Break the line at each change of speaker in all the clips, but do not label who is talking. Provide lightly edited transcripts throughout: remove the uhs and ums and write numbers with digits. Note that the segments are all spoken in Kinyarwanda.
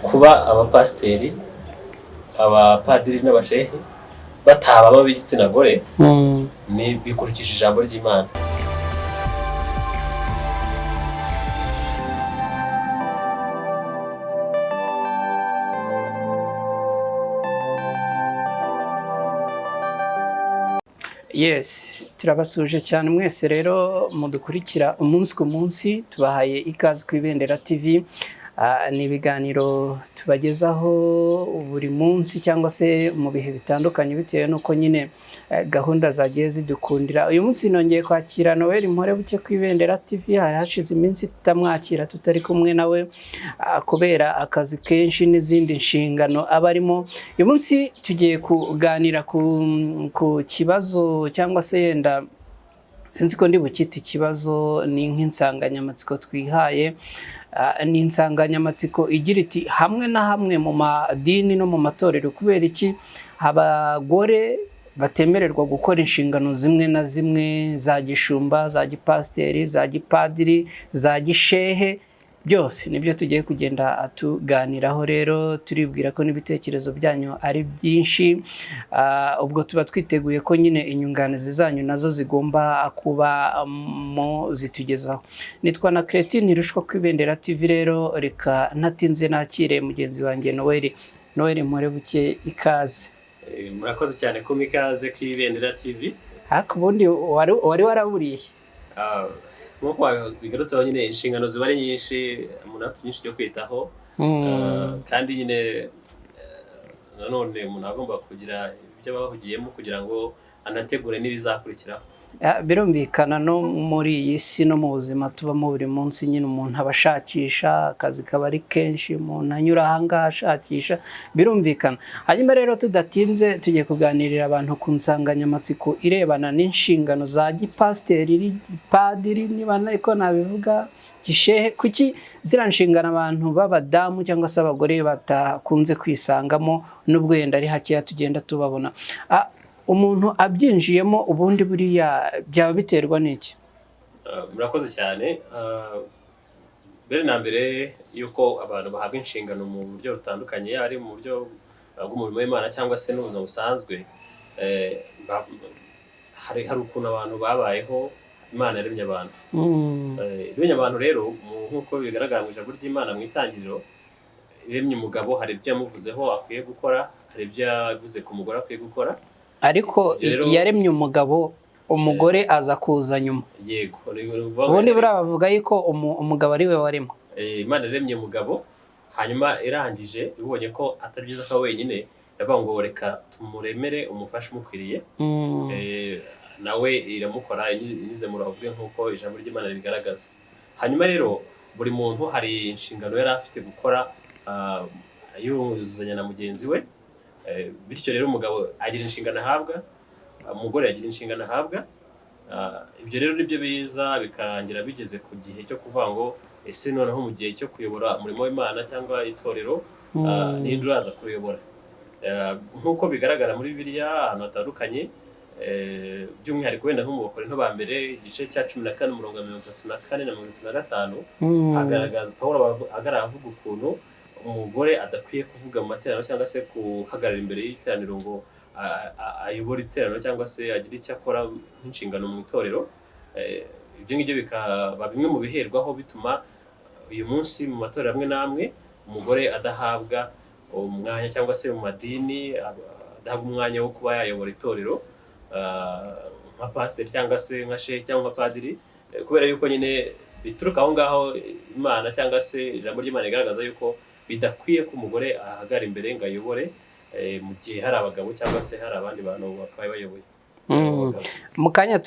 kuba abapasiteri abapadiri n'abashehe bataba b'igitsina gore ni bikurikije ijambo ry'Imana.
Yes, turabasuje cyane mwese rero mudukurikira umunsi ku munsi. Tubahaye ikaze ku Ibendera TV. Ni ibiganiro tubagezaho buri munsi cyangwa se mu bihe bitandukanye bitewe nuko nyine gahunda zagiye zidukundira. Uyu munsi nongeye kwakira Noel Mporebuke ku Ibendera TV. Hari hashize iminsi tutamwakira tutari kumwe nawe kubera akazi kenshi n'izindi nshingano abarimo. Uyu munsi tugiye kuganira ku kibazo cyangwa se yenda sinzi ko ndi bukite ikibazo, ni nk'insanganyamatsiko twihaye. Ni insanganyamatsiko igira iti hamwe na hamwe mu madini no mu matorero kubera iki abagore batemererwa gukora inshingano zimwe na zimwe za gishumba, za gipasiteri, za gipadiri, za gishehe. Byose nibyo tugiye kugenda tuganiraho. Rero turibwira ko n'ibitekerezo byanyu ari byinshi, ubwo tuba twiteguye ko nyine inyunganizi zanyu nazo zigomba kuba zitugezaho. Nitwa na Cretine Irushwa ku Ibendera TV. Rero reka ntatinze nakire mugenzi wanjye Noel Mporebuke, ikaze.
Murakoze cyane ko mikaze ku Ibendera TV.
Ariko ubundi wari waraburiye?
Nk'uko bigarutseho nyine inshingano ziba ari nyinshi, umuntu afite byinshi byo kwitaho, kandi nyine nanone umuntu agomba kugira ibyo abahugiyemo kugira ngo anategure n'ibizakurikiraho.
Birumvikana no muri iyi si no mu buzima tubamo buri munsi nyine umuntu abashakisha, akazi kaba ari kenshi, umuntu anyura ahangaha ashakisha, birumvikana. Hanyuma rero tudatinze tugiye kuganirira abantu ku nsanganyamatsiko irebana n'inshingano za gipasiteri, gipadiri, niba ariko nabivuga, gishehe. Kuki zira nshingano abantu b'abadamu cyangwa se abagore batakunze kwisangamo, n'ubwo yenda ari hakeya tugenda tubabona. Umuntu abyinjiyemo ubundi buriya byaba biterwa n'iki?
Murakoze cyane. Mbere na mbere yuko abantu bahabwa inshingano mu buryo butandukanye, ari mu buryo bw'umurimo w'Imana cyangwa se n'ubuzima busanzwe, hari ukuntu abantu babayeho. Imana yaremye abantu. Yaremye abantu rero nk'uko bigaragara mu ijambo ry'Imana mu itangiriro, yaremye umugabo, hari ibyo yamuvuzeho akwiye gukora, hari ibyo yavuze ku mugore akwiye gukora. Ariko yaremye umugabo, umugore aza kuza nyuma. Yego. Ubundi buriya bavuga yuko umugabo ari we waremwe. Imana yaremye umugabo, hanyuma irangije ibonye ko atari byiza ko wenyine, yavuga ngo reka tumuremere umufasha umukwiriye. Nawe iramukora inyuze mu ruhavuge nk'uko ijambo ry'Imana ribigaragaza. Hanyuma rero buri muntu hari inshingano yari afite gukora, yuzuzanya na mugenzi we. Bityo rero umugabo agira inshingano ahabwa, umugore agira inshingano ahabwa. Ibyo rero nibyo biza bikarangira bigeze ku gihe cyo kuvuga ngo ese noneho mu gihe cyo kuyobora umurimo w'Imana cyangwa itorero, ninde uraza kuyobora. Nk'uko bigaragara muri Bibiliya ahantu hatandukanye, by'umwihariko wenda nko mu Bakorinto ba mbere igice cya 14 umurongo wa 34 na 35, hagaragaza Pawulo avuga ukuntu umugore adakwiye kuvuga mu materaniro cyangwa se guhagarara imbere y'iteraniro ngo ayobora iteraniro cyangwa se agire icyo akora nk'inshingano mu itorero. Ibyo ngibyo bikaba bimwe mu biherwaho bituma uyu munsi mu matorero amwe n'amwe umugore adahabwa umwanya, cyangwa se mu madini adahabwa umwanya wo kuba yayobora itorero nka pasiteri cyangwa se nka shehe cyangwa nka padiri, kubera yuko nyine bituruka aho ngaho Imana cyangwa se ijambo ry'Imana rigaragaza yuko bidakwiye ko umugore ahagara imbere ngo ayobore mu gihe hari abagabo cyangwa se hari abandi bantu bakaba bayoboye.
Mu kanya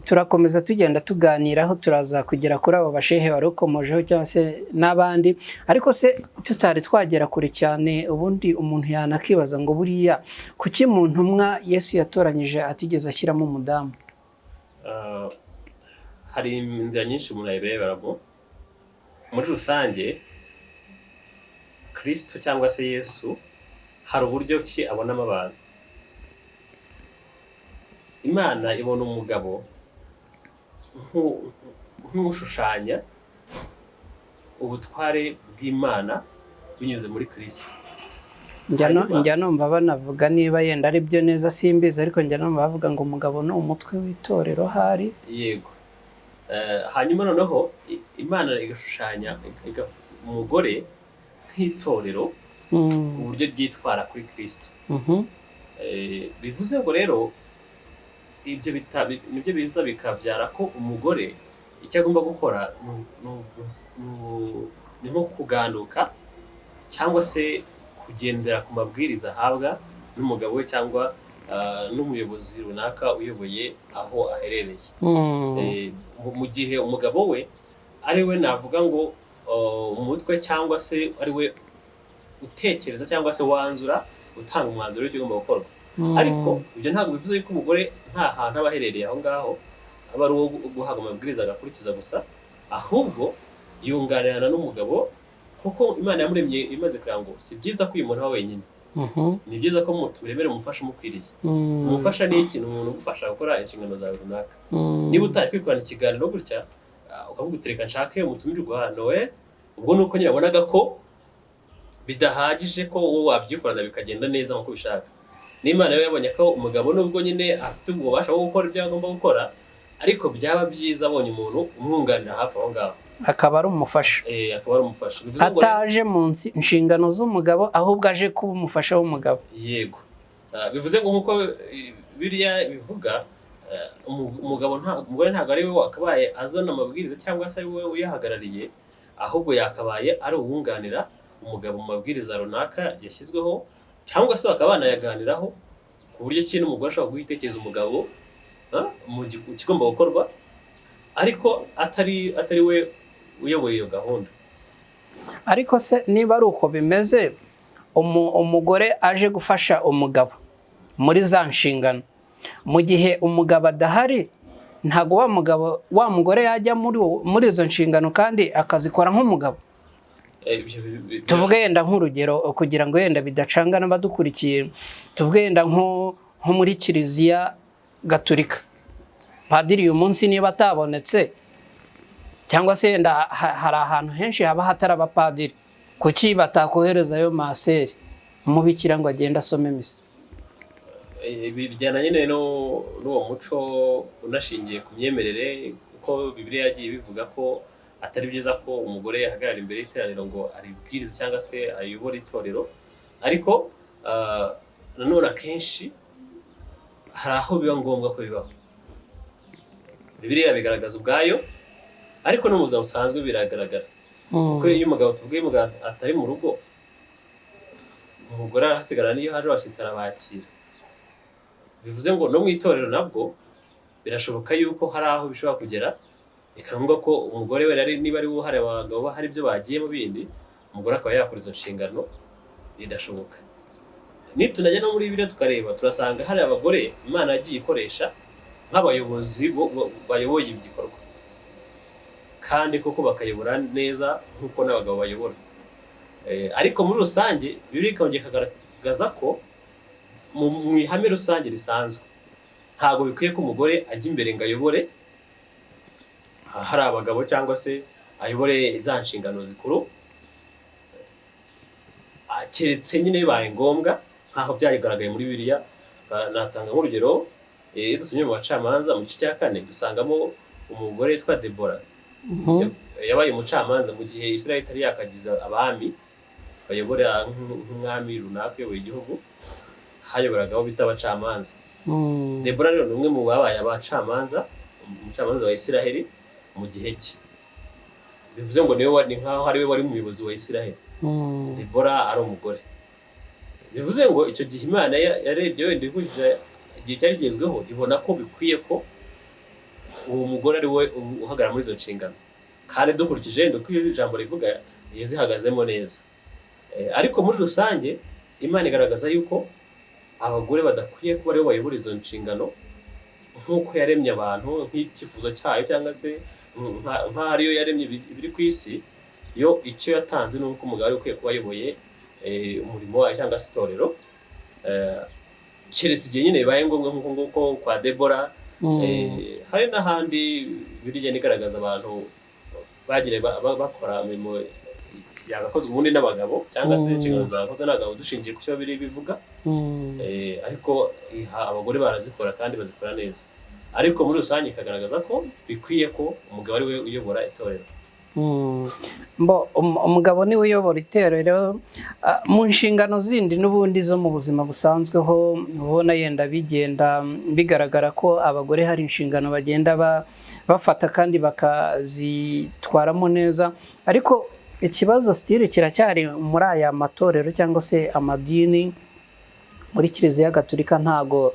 turakomeza tugenda tuganiraho, turaza kugera kuri abo bashehe barukomojeho cyangwa se n'abandi. Ariko se tutari twagera kure cyane, ubundi umuntu yanakibaza ngo buriya kuki mu ntumwa Yesu yatoranyije atigeze ashyiramo umudamu?
Hari inzira nyinshi umuntu ayireberamo. Muri rusange Kristo cyangwa se Yesu hari uburyo ki abonamo abantu. Imana ibona umugabo nk'ushushanya ubutware bw'Imana binyuze muri Kristo.
njya numva banavuga niba yenda ari byo neza simbizi ariko njya numva bavuga ngo umugabo ni umutwe w'itorero hari.
Yego. Hanyuma noneho Imana igashushanya umugore nk'itorero uburyo ryitwara kuri Kristo. Bivuze ngo rero ibyo nibyo biza bikabyara ko umugore icyo agomba gukora ni nko kuganduka cyangwa se kugendera ku mabwiriza ahabwa n'umugabo we cyangwa n'umuyobozi runaka uyoboye aho aherereye. Mu gihe umugabo we ari we navuga ngo umutwe cyangwa se ari we utekereza cyangwa se wanzura utanga umwanzuro w'icyo ugomba gukorwa. Ariko ibyo ntabwo bivuze yuko umugore nta hantu aba aherereye aho ngaho aba ari uwo guhabwa amabwiriza agakurikiza gusa, ahubwo yunganirana n'umugabo kuko Imana yamuremye imaze kugira ngo si byiza ko uyu muntu aba wenyine. Ni byiza ko turemere umufasha umukwiriye. Umufasha ni ikintu umuntu ugufasha gukora inshingano zawe runaka. Niba utari kwikorana ikiganiro gutya ukavuga utereka nshake umutumirwa hano ubwo nuko nyine wabonaga ko bidahagije ko wowe wabyikorana bikagenda neza nk'uko bishaka. N'Imana yo yabonye ko umugabo nubwo nyine afite ububasha bwo gukora ibyo agomba gukora, ariko byaba byiza abonye umuntu umwunganira hafi aho ngaho
akaba ari umufasha.
Akaba ari umufasha.
Ataje mu inshingano z'umugabo ahubwo aje kuba umufasha w'umugabo.
Yego. Bivuze ngo nk'uko Bibiliya bivuga umugore ntabwo ari we wakabaye azana amabwiriza cyangwa se ari we uyahagarariye, ahubwo yakabaye ari uwunganira umugabo mu mabwiriza runaka yashyizweho, cyangwa se bakaba banayaganiraho ku buryo ki n'umugore ashobora guhitekereza umugabo mu kigomba gukorwa, ariko atari we uyoboye iyo gahunda.
Ariko se niba ari uko bimeze, umugore aje gufasha umugabo muri za nshingano, mu gihe umugabo adahari, ntago wa mugore yajya muri izo nshingano kandi akazikora nk'umugabo. Tuvuge yenda nk'urugero kugira ngo yenda bidacanga n'abadukurikiye, tuvuge yenda nko muri Kiliziya Gatolika, padiri uyu munsi niba atabonetse, cyangwa se yenda hari ahantu henshi haba hatari abapadiri, kuki batakoherezayo maseri umubikira ngo agende asome misa?
Bijyana nyine n'uwo muco unashingiye ku myemerere, kuko Bibiliya yagiye bivuga ko atari byiza ko umugore yahagarara imbere y'iteraniro ngo aribwirize cyangwa se ayobore itorero, ariko nanone akenshi hari aho biba ngombwa ko bibaho. Bibiliya bigaragaza ubwayo, ariko no mu buzima busanzwe biragaragara. Kuko iyo umugabo atari mu rugo, umugore arahasigara, niyo haje abashyitsi arabakira. Bivuze ngo no mu itorero nabwo birashoboka yuko hari aho bishobora kugera bikavuga ko umugore we niba ari we uhari, abagabo hari ibyo bagiye mu bindi, umugore akaba yakora izo nshingano, bidashoboka. Nitunajya no muri Bibiliya tukareba, turasanga hari abagore Imana yagiye ikoresha nk'abayobozi bayoboye igikorwa, kandi koko bakayobora neza nk'uko n'abagabo bayobora. Ariko muri rusange Bibiliya ikongera ikagaragaza ko mu ihame rusange risanzwe ntabwo bikwiye ko umugore ajya imbere ngo ayobore hari abagabo cyangwa se ayobore za nshingano zikuru, keretse nyine bibaye ngombwa nk'aho byagaragaye muri Bibiliya. Natanga nk'urugero, dusomye mu bacamanza mu gice cya 4 dusangamo umugore witwa Debora. Yabaye umucamanza mu gihe Israel itari yakagiza abami bayobora nk'umwami runaka uyoboye igihugu, hayoboragaho bita abacamanza. Debora rero ni umwe mu babaye abacamanza, umucamanza wa Israel mu gihe cye. Bivuze ngo niwe ni nkaho ari we wari umuyobozi wa Israel. Debora ari umugore. Bivuze ngo icyo gihe Imana yarebye wenda ihuje igihe cyari kigezweho, ibona ko bikwiye ko uwo mugore ari we uhagarara muri izo nshingano, kandi dukurikije uko ijambo rivuga yazihagazemo neza. Ariko muri rusange Imana igaragaza yuko abagore badakwiye kuba aribo bayobora izo nshingano nk'uko yaremye abantu, nk'icyifuzo cyayo, cyangwa se nk'ariyo yaremye ibiri ku isi. Yo icyo yatanze nuko umugabo ari ukwiye kuba ayoboye umurimo wayo cyangwa se itorero, keretse igihe nyine bibaye ngombwa nk'uko kwa Debora. Hari n'ahandi Bibiliya igaragaza abantu bagire bakora imirimo yagakozwe ubundi n'abagabo cyangwa se inshingano zakozwe n'abagabo dushingiye ku cyo biri bivuga, ariko abagore barazikora kandi bazikora neza, ariko muri rusange ikagaragaza ko bikwiye ko umugabo ari we uyobora itorero.
Umugabo niwe uyobora itorero. Mu nshingano zindi n'ubundi zo mu buzima busanzweho ubona yenda bigenda bigaragara ko abagore hari inshingano bagenda bafata kandi bakazitwaramo neza, ariko ikibazo stile kiracyari muri aya matorero cyangwa se amadini. Muri Kiliziya Gatolika ntago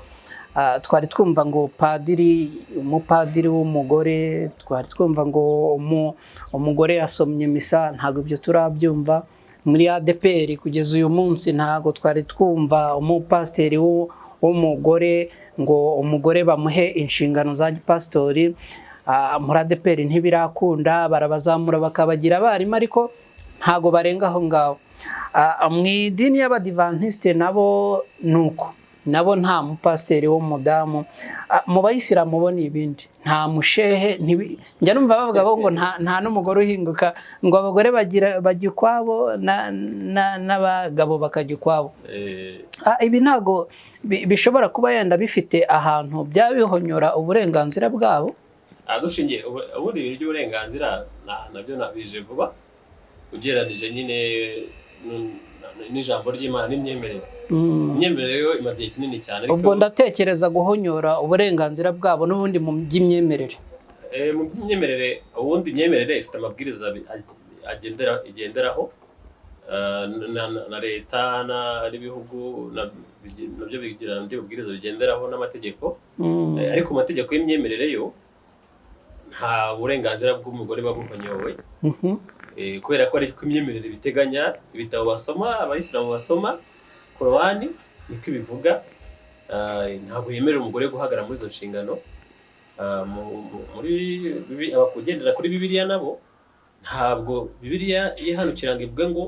twari twumva ngo umupadiri w'umugore, twari twumva ngo umugore yasomye misa, ntago ibyo turabyumva. Muri ADPR kugeza uyu munsi ntago twari twumva umupasiteri w'umugore ngo umugore bamuhe inshingano za gipastori. Muri ADPR ntibirakunda, barabazamura bakabagira abarimu ariko ntago barenga aho ngaho. Mu idini y'Abadivantiste nabo nuko, nabo nta mupasiteri w'umudamu. Mu Bayisilamu bo ni ibindi, nta mushehe. Njya numva bavuga ngo nta n'umugore uhinguka, ngo abagore bajya ukwabo n'abagabo bakajya ukwabo. Ibi ntago bishobora kuba yenda bifite ahantu byabihonyora uburenganzira bwabo.
Dushingiye ubundi ry'uburenganzira nabyo nabije vuba ugereranije nyine n'ijambo ry'Imana n'imyemerere. Imyemerere yo imaze igihe kinini cyane, ariko
ubwo ndatekereza guhonyora uburenganzira bwabo n'ubundi mu by'imyemerere.
Mu by'imyemerere ubundi imyemerere ifite amabwiriza igenderaho na leta n'ibihugu nabyo bigira andi mabwiriza bigenderaho n'amategeko, ariko mu mategeko y'imyemerere yo nta burenganzira bw'umugore babuhonyowe, kubera ko ariko imyemerere biteganya. Ibitabo basoma, Abayisilamu basoma Korani niko ibivuga, ntabwo yemerera umugore guhagarara muri izo nshingano. Abakugendera kuri Bibiliya nabo ntabwo Bibiliya yihanukira ngo ivuge ngo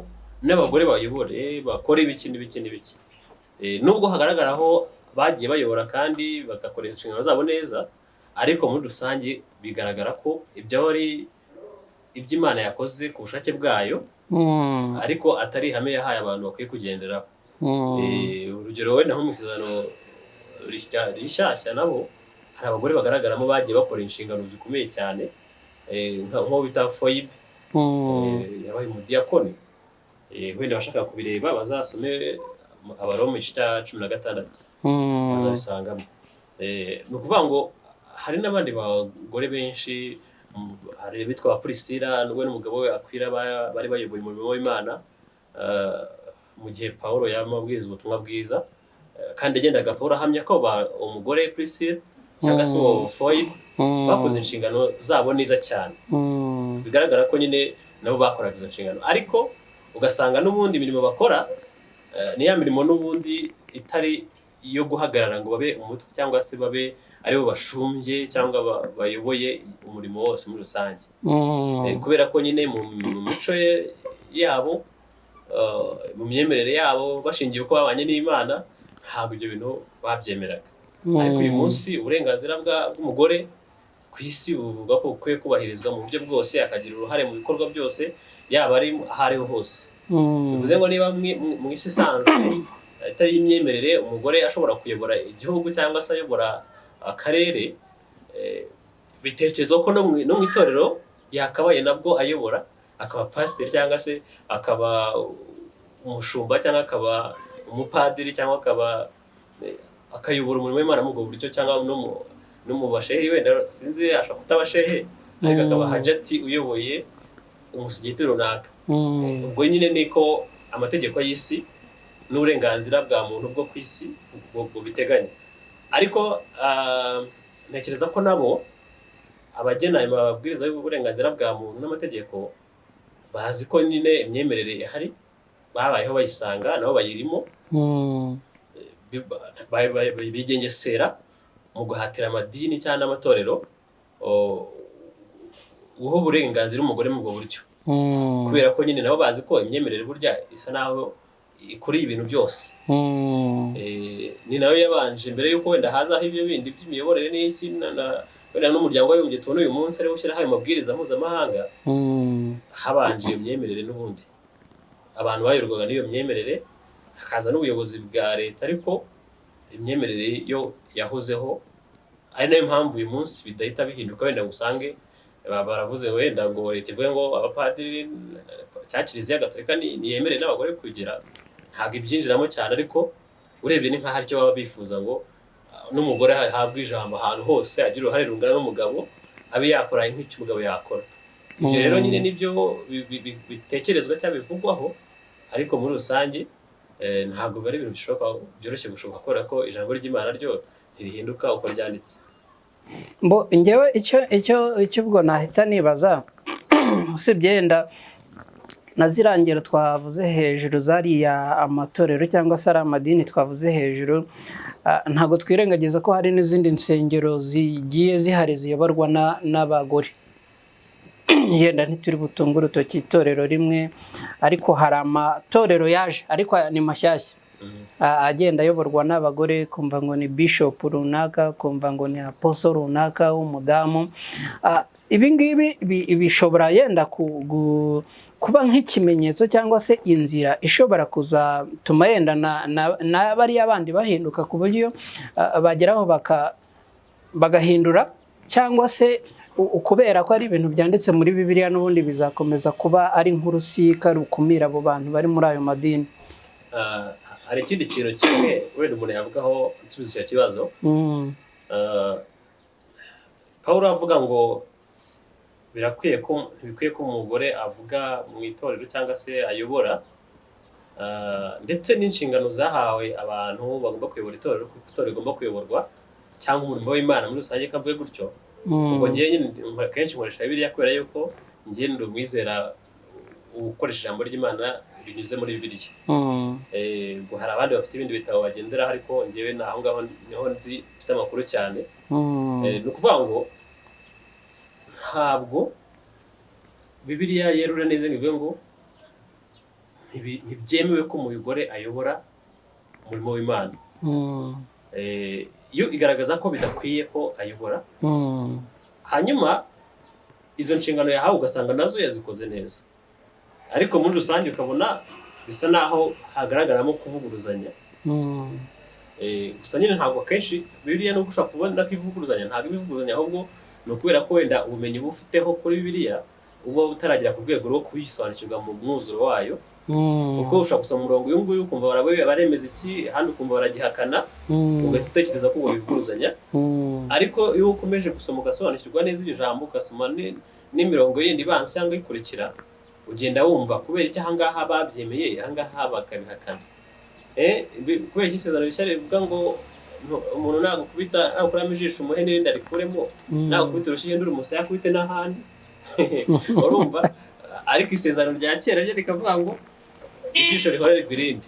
n'abagore bayobore bakore ibiki n'ibiki n'ibiki, nubwo hagaragaraho bagiye bayobora kandi bagakoresha inshingano zabo neza, ariko muri rusange bigaragara ko ibyo ari iby'Imana yakoze ku bushake bwayo, ariko atari ihame yahaye abantu bakwiye kugenderaho. Urugero wenda nko mu isezerano rishyashya nabo hari abagore bagaragaramo bagiye bakora inshingano zikomeye cyane, nko bita Foyibe yabaye umudiyakoni. Wenda bashaka kubireba bazasome Abaroma 16 bazabisangamo. Ni ukuvuga ngo hari n'abandi bagore benshi, hari bitwa Priscilla n'umugabo we Akwila bari bayoboye umurimo w'Imana mu gihe Paulo yamabwiriza ubutumwa bwiza, kandi yagendaga Paulo ahamya ko umugore Priscilla cyangwa se Foyibe bakoze inshingano zabo neza cyane. Bigaragara ko nyine nabo bakoraga izo nshingano, ariko ugasanga n'ubundi imirimo bakora ni ya mirimo n'ubundi itari iyo guhagarara ngo babe umutwe cyangwa se babe aribo bashumbye cyangwa bayoboye umurimo wose muri rusange, kubera ko nyine mu mico yabo, mu myemerere yabo, bashingiye uko babanye n'Imana, ntabwo ibyo bintu babyemeraga. Ariko uyu munsi uburenganzira bw'umugore ku isi buvuga ko bukwiye kubahirizwa mu buryo bwose, akagira uruhare mu bikorwa byose, yaba ari aho ariho hose. Bivuze ngo niba mu isi isanzwe itari imyemerere umugore ashobora kuyobora igihugu cyangwa se ayobora akarere, bitekerezo ko no mu itorero yakabaye nabwo ayobora, akaba pasiteri cyangwa se akaba umushumba cyangwa akaba umupadiri cyangwa akayobora umurimo w'Imana mu ubwo buryo, cyangwa no mu bashehe. Wenda sinzi ashobora kutaba shehe, ariko akaba hajati uyoboye umusigiti runaka. Ubwo nyine niko amategeko y'isi n'uburenganzira bwa muntu bwo ku isi ubwo biteganya. Ariko ntekereza ko nabo abagena amabwiriza y'uburenganzira bwa muntu n'amategeko bazi ko nyine imyemerere ihari, babayeho bayisanga, nabo bayirimo, bigengesera mu guhatira amadini cyangwa n'amatorero guha uburenganzira umugore mu ubwo buryo, kubera ko nyine nabo bazi ko imyemerere burya isa naho kuri ibintu byose. Ni nayo yabanje mbere yuko wenda hazaho ibyo bindi by'imiyoborere n'iki wenda n'umuryango w'abibumbye tubona uyu munsi ari gushyiraho ayo mabwiriza mpuzamahanga, habanje iyo myemerere n'ubundi. abantu bayoborwaga n'iyo myemerere, hakaza n'ubuyobozi bwa leta, ariko imyemerere yo yahozeho. Ari nayo mpamvu uyu munsi bidahita bihinduka, wenda usange baravuze wenda ngo leta ivuge ngo abapadiri cya Kiliziya Gatolika niyemerere n'abagore kugira, ntabwo ibyinjiramo cyane, ariko urebye ni nk'aho aricyo baba bifuza ngo n'umugore ahabwe ijambo ahantu hose, agira uruhare rungana n'umugabo, abe yakora nk'icyo umugabo yakora. Ibyo rero nyine nibyo bitekerezwa cyangwa bivugwaho, ariko muri rusange ntabwo bari ibintu byoroshye gushoboka, kubera ko ijambo ry'Imana ryo ntirihinduka uko ryanditse.
Njyewe icyo ubwo nahita nibaza, usibye yenda na ziriya ngero twavuze hejuru zariya amatorero cyangwa se ari amadini twavuze hejuru, ntabwo twirengagiza ko hari n'izindi nsengero zigiye zihari ziyoborwa n'abagore. Yenda ntituri butunge urutoki itorero rimwe, ariko hari amatorero yaje ariko ni mashyashya agenda ayoborwa n'abagore, kumva ngo ni bishop runaka, kumva ngo ni apostle runaka w'umudamu. Ibi ngibi bishobora yenda kuba nk'ikimenyetso cyangwa se inzira ishobora kuzatuma yenda n'abariya bandi bahinduka, ku buryo bageraho bagahindura, cyangwa se ukubera ko ari ibintu byanditse muri Bibiliya n'ubundi bizakomeza kuba ari nk'urusika rukumira abo bantu bari muri ayo madini.
Hari ikindi kintu kimwe wenda umuntu yavugaho nsubiza icyo kibazo. Pawulo avuga ngo ntibikwiye ko umugore avuga mu itorero cyangwa se ayobora, ndetse n'inshingano zahawe abantu bagomba kuyobora itorero, kuko itorero rigomba kuyoborwa, cyangwa umurimo w'Imana muri rusange kavuye gutyo. Ubwo njyewe kenshi nkoresha Bibiliya kubera yuko njye ndi umwizera ukoresha ijambo ry'Imana binyuze muri Bibiliya. Ubwo hari abandi bafite ibindi bitabo bagendera, ariko njyewe naho ngaho niho nzi mfite amakuru cyane. Ni ukuvuga ngo ntabwo Bibiliya yerura neza ngo ivuge ngo ntibyemewe ko umugore ayobora umurimo w'Imana. Yo igaragaza ko bidakwiye ko ayobora, hanyuma izo nshingano yahawe ugasanga nazo yazikoze neza, ariko muri rusange ukabona bisa naho hagaragaramo kuvuguruzanya. Gusa nyine ntabwo akenshi Bibiliya no gushaka kubona ko ivuguruzanya, ntabwo ibivuguruzanya, ahubwo ni ukubera ko wenda ubumenyi bufiteho kuri Bibiliya uba utaragera ku rwego rwo kuyisobanukirwa mu mwuzuro wayo. Kuko ushobora gusoma umurongo uyu nguyu ukumva baremeza iki, handi ukumva baragihakana, ugahita utekereza ko bivuguruzanya. Ariko iyo ukomeje gusoma ugasobanukirwa neza iryo jambo, ugasoma n'imirongo yindi ibanza cyangwa ikurikira, ugenda wumva kubera iki ahangaha babyemeye, ahangaha bakabihakana. Kubera iki isezerano rishya rivuga ngo umuntu nagukubita nakuramo ijisho umuhe n'irindi arikuremo, nagukubita urushinge nduri umusaya akubite n'ahandi. Urumva? Ariko isezerano rya kera ryo rikavuga ngo ijisho rihorerwa irindi.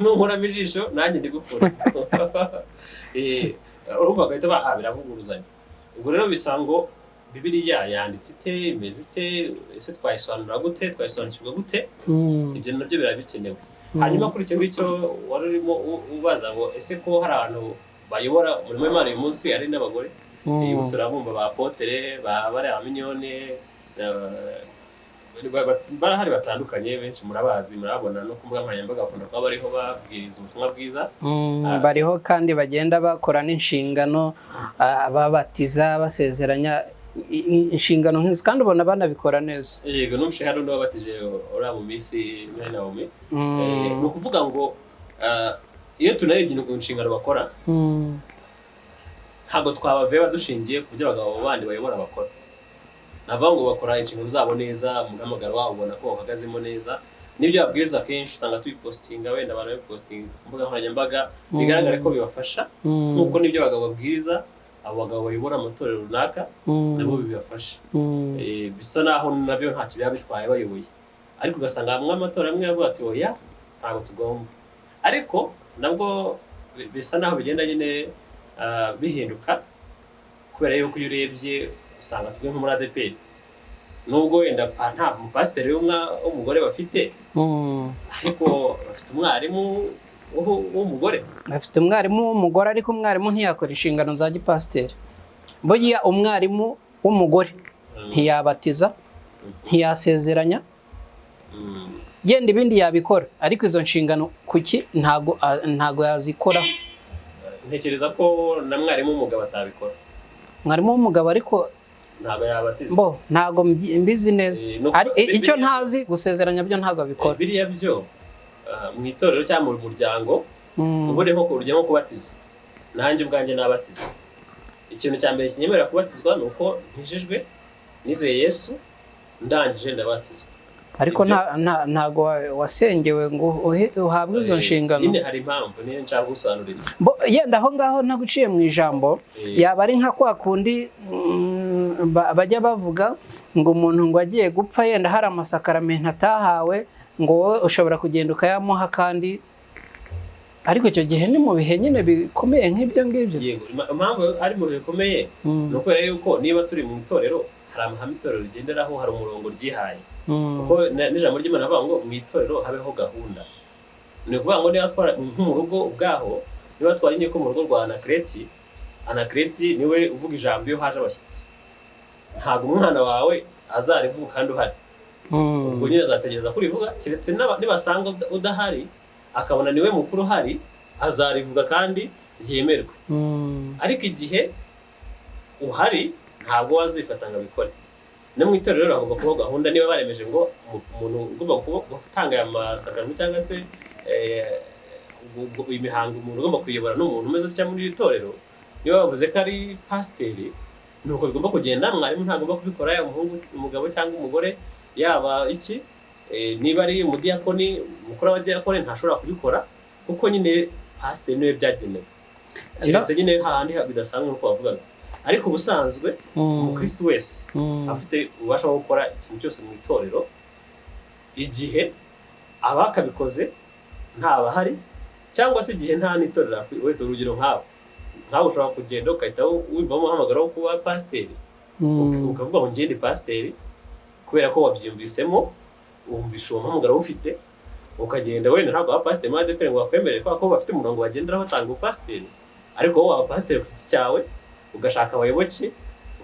Nunkuramo ijisho nanjye ndigukure. Urumva agahita biravuguruzanya. Ubwo rero bisa ngo Bibiliya yanditse ite, imeze ite, ese twayisobanura gute, twayisobanukirwa gute? Ibyo nabyo birabikenewe. Hanyuma kuri icyo ngicyo wari urimo ubaza ngo ese ko hari abantu bayobora umurimo w'Imana uyu munsi ari n'abagore? Yibutse urabumva ba Apotre, bari Mignone, barahari batandukanye, benshi murabazi, murabona no ku mbuga nkoranyambaga bakunda kuba bariho babwiriza ubutumwa bwiza.
Bariho kandi bagenda bakora n'inshingano, babatiza, basezeranya inshingano nk'izo, kandi ubona banabikora neza.
Yego, n'umushahara undi wabatije uriya mu minsi Naomi. Ni ukuvuga ngo iyo tunarebye inshingano bakora, ntabwo twabaveba dushingiye ku byo abagabo bandi bayobora bakora. Navuga ngo bakora inshingano zabo neza, umuhamagaro wabo ubona ko bahagazemo neza. N'ibyo babwiriza kenshi usanga tubipostinga, wenda abantu babipostinga ku mbuga nkoranyambaga, bigaragara ko bibafasha, nk'uko n'ibyo abagabo babwiriza abo bagabo bayobora amatorero runaka nabo bibafasha. Bisa naho nabyo ntacyo byaba bitwaye bayoboye, ariko ugasanga hamwe amatorero amwe yavuga ati oya ntabwo tugomba, ariko nabwo bisa naho bigenda nyine bihinduka, kubera yuko iyo urebye usanga twe nko muri ADP nubwo wenda nta mupasiteri w'umugore bafite, ariko bafite umwarimu w'umugore.
Bafite umwarimu w'umugore, ariko umwarimu ntiyakora inshingano za gipasiteri. Burya umwarimu w'umugore ntiyabatiza, ntiyasezeranya, yenda ibindi yabikora ariko izo nshingano kuki ntago yazikora.
Ntekereza ko na mwarimu w'umugabo atabikora.
Mwarimu w'umugabo ariko
ntago yabatiza.
Ntago mbizi neza. Icyo ntazi gusezeranya byo ntago abikora.
Biriya byo mu itorero cyangwa mu muryango ubure nko kurujya nko kubatiza. Nanjye ubwanjye nabatiza. Ikintu cya mbere kinyemerera kubatizwa nuko nkijijwe nizeye Yesu ndangije ndabatizwa. Ariko
ntago wasengewe ngo uhabwe izo nshingano.
Nyine hari impamvu niyo nshaka gusobanurira.
Yenda aho ngaho naguciye mu ijambo yaba ari nka kwa kundi bajya bavuga ngo umuntu ngo agiye gupfa yenda hari amasakaramentu atahawe ngo wowe ushobora kugenda ukayamuha kandi ariko icyo gihe ni mu bihe nyine bikomeye nk'ibyo ngibyo.
Yego impamvu ari mu bihe bikomeye ni ukubera yuko niba turi mu itorero hari amahame itorero rigenderaho, hari umurongo ryihaye. Kuko n'ijambo ry'Imana avuga ngo mu itorero habeho gahunda. Ni ukuvuga ngo niba twara mu rugo ubwaho, niba twarinye ko mu rugo rwa Anakreti niwe uvuga ijambo iyo haje abashyitsi. Ntabwo umwana wawe azarivuga kandi uhari. Ubwo nyine azategereza kurivuga, keretse nibasanga udahari akabona niwe mukuru uhari azarivuga kandi ryemerwe. Ariko igihe uhari ntabwo wazifata ngo abikore. No mu itorero rero hagomba kubaho gahunda. Niba baremeje ngo umuntu ugomba gutanga aya masakaramentu cyangwa se imihango umuntu ugomba kuyobora n'umuntu umeze utya muri iri torero, niba bavuze ko ari pasiteri nuko bigomba kugenda. Mwarimu ntagomba kubikora, yaba umugabo cyangwa umugore, yaba iki niba ari umudiyakoni, umukuru w'abadiyakoni ntashobora kubikora kuko nyine pasiteri niwe byagenewe. Keretse nyine hahandi bidasanzwe nk'uko bavugaga. Ariko ubusanzwe umukristo wese afite ububasha bwo gukora ikintu cyose mu itorero igihe abakabikoze ntabahari, cyangwa se igihe nta n'itorero afite. Wenda urugero nkawe ushobora kugenda ukahita wumvamo umuhamagaro wo kuba pasiteri, ukavuga ngo ngende pasiteri kubera ko wabyumvisemo, wumvisha uwo muhamagaro ufite, ukagenda wenda ntabwo aba pasiteri muri ADEPR ngo bakwemerere kubera ko bafite umurongo bagenderaho batanga ubupasiteri. Ariko wowe waba pasiteri ku giti cyawe, ugashaka abayoboke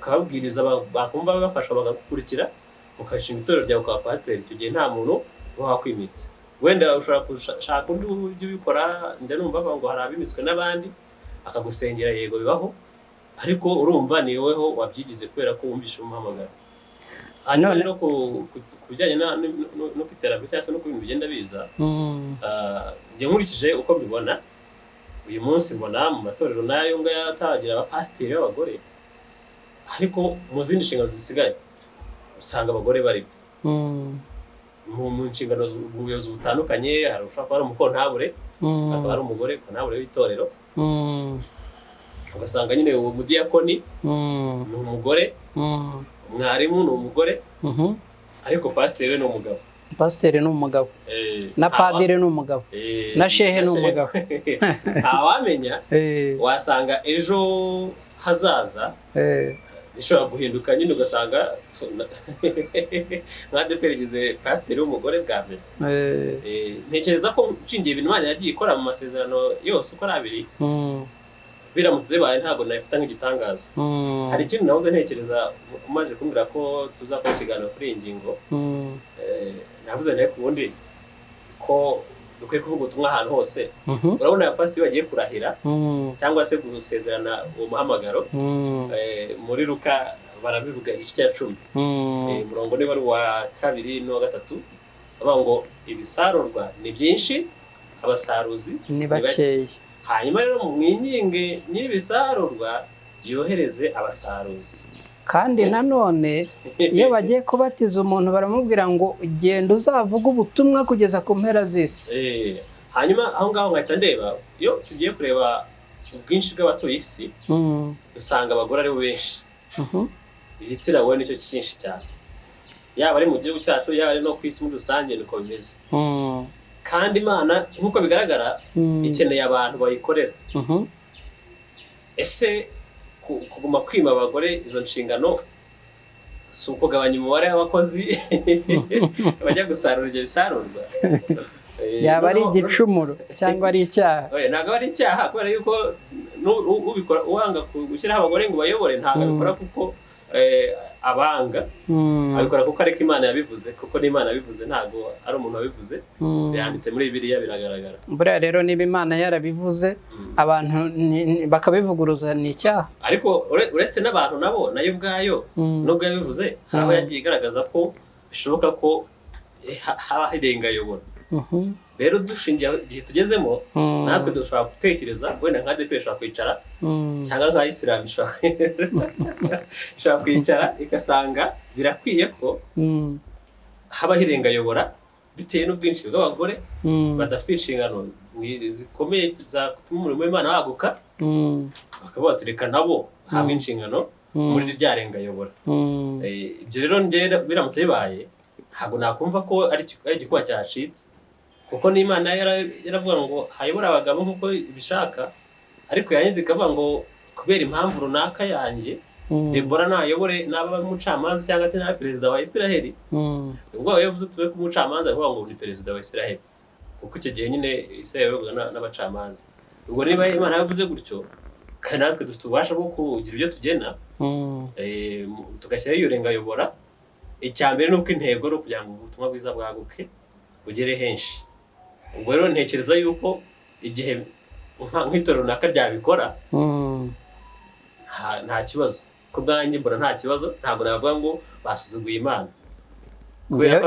ukababwiriza, bakumva bagafasha bagakurikira, ukashinga itorero ryawe ukaba pasiteri. Icyo gihe nta muntu wakwimitse. Wenda ushobora gushaka undi ujya ubikora. Njya numva ngo hari abimitswe n'abandi akagusengera, yego bibaho, ariko urumva ni woweho wabyigize kubera ko wumvisha umuhamagaro. Hanyuma rero ku bijyanye no kwiterambere cyangwa se no ku bintu bigenda biza, njye nkurikije uko mbibona uyu munsi, mbona mu matorero nayo ngaya atagira abapasiteri b'abagore, ariko mu zindi nshingano zisigaye usanga abagore bari mu nshingano z'ubuyobozi butandukanye. Hari ushobora kuba ari umukontabure, akaba ari umugore kontabure w'itorero, ugasanga nyine uwo mudiyakoni ni umugore, umwarimu ni umugore, ariko pasiteri we ni umugabo.
Pasiteri ni umugabo, na padiri ni umugabo, na shehe ni umugabo.
Ntawamenya, wasanga ejo hazaza bishobora guhinduka nyine, ugasanga nka ADEPR igize pasiteri w'umugore bwa mbere. Ntekereza ko nshingiye ibintu Imana yagiye ikora mu masezerano yose uko ari abiri, biramutse bibaye ntabwo nabifata nk'igitangaza. Hari ikindi nahoze ntekereza umaze kumbwira ko tuzakora ikiganiro kuri iyi ngingo. Navuze nawe ku bundi ko dukwiye kuvuga ubutumwa ahantu hose. Urabona abapasiteri bagiye kurahira cyangwa se gusezerana uwo muhamagaro, muri Luka barabivuga igice cya 10 umurongo niba ari wa 2 n'uwa 3, bavuga ngo ibisarurwa ni byinshi, abasaruzi ni bakeya. Hanyuma rero mwinginge nyir'ibisarurwa yohereze abasaruzi. Kandi nanone iyo bagiye kubatiza umuntu baramubwira ngo genda uzavuga ubutumwa kugeza ku mpera z'isi. Hanyuma aho ngaho ngahita ndeba, iyo tugiye kureba ubwinshi bw'abatuye isi, dusanga abagore ari bo benshi. Igitsina gore nicyo cyinshi cyane, yaba ari mu gihugu cyacu, yaba ari no ku isi muri rusange niko bimeze. Kandi Imana nk'uko bigaragara ikeneye abantu bayikorera. Ese kuguma kwima abagore izo nshingano si ukugabanya umubare w'abakozi bajya gusarura ibyo bisarurwa?
Yaba ari igicumuro cyangwa ari icyaha?
Ntabwo ari icyaha, kubera yuko ubikora uwanga gushyiraho abagore ngo bayobore ntabwo abikora kuko abanga abikora kuko ariko Imana yabivuze, kuko n'Imana yabivuze, ntago ari umuntu wabivuze, yanditse muri Bibiliya biragaragara.
Buriya rero niba Imana yarabivuze abantu bakabivuguruza ni icyaha.
Ariko uretse n'abantu nabo nayo ubwayo nubwo yabivuze, aho yagiye igaragaza ko bishoboka ko haba hirengayobora. Rero dushingiye igihe tugezemo, natwe dushobora gutekereza wenda nka ADP ishobora kwicara cyangwa nka Islam ishobora kwicara igasanga birakwiye ko haba hirengayobora bitewe n'ubwinshi bw'abagore badafite inshingano zikomeye zatuma umurimo w'Imana waguka, bakavuga bati reka nabo hamwe inshingano muri rya rengayobora. Ibyo rero njye biramutse bibaye ntabwo nakumva ko ari igikuba cyacitse, kuko n'Imana yaravuga ngo hayobora abagabo nk'uko bishaka, ariko yanyize ikavuga ngo kubera impamvu runaka yanjye Debora nayobore n'aba umucamanza cyangwa se na perezida wa Israel. Ubwo yavuze tuwe ku mucamanza avuga ngo ni perezida wa Israel, kuko icyo gihe nyine Israel yavuga n'abacamanza. Ubwo niba Imana yavuze gutyo, kandi natwe dufite ububasha bwo kugira ibyo tugena, tugashyira iyo rengayobora. Icyambere nuko intego no kugira ngo ubutumwa bwiza bwaguke bugere henshi. Ubwo rero ntekereza yuko igihe nk'itorero runaka ryabikora nta kibazo, ko bwanjye mbona nta kibazo, ntabwo navuga ngo basuzuguye Imana.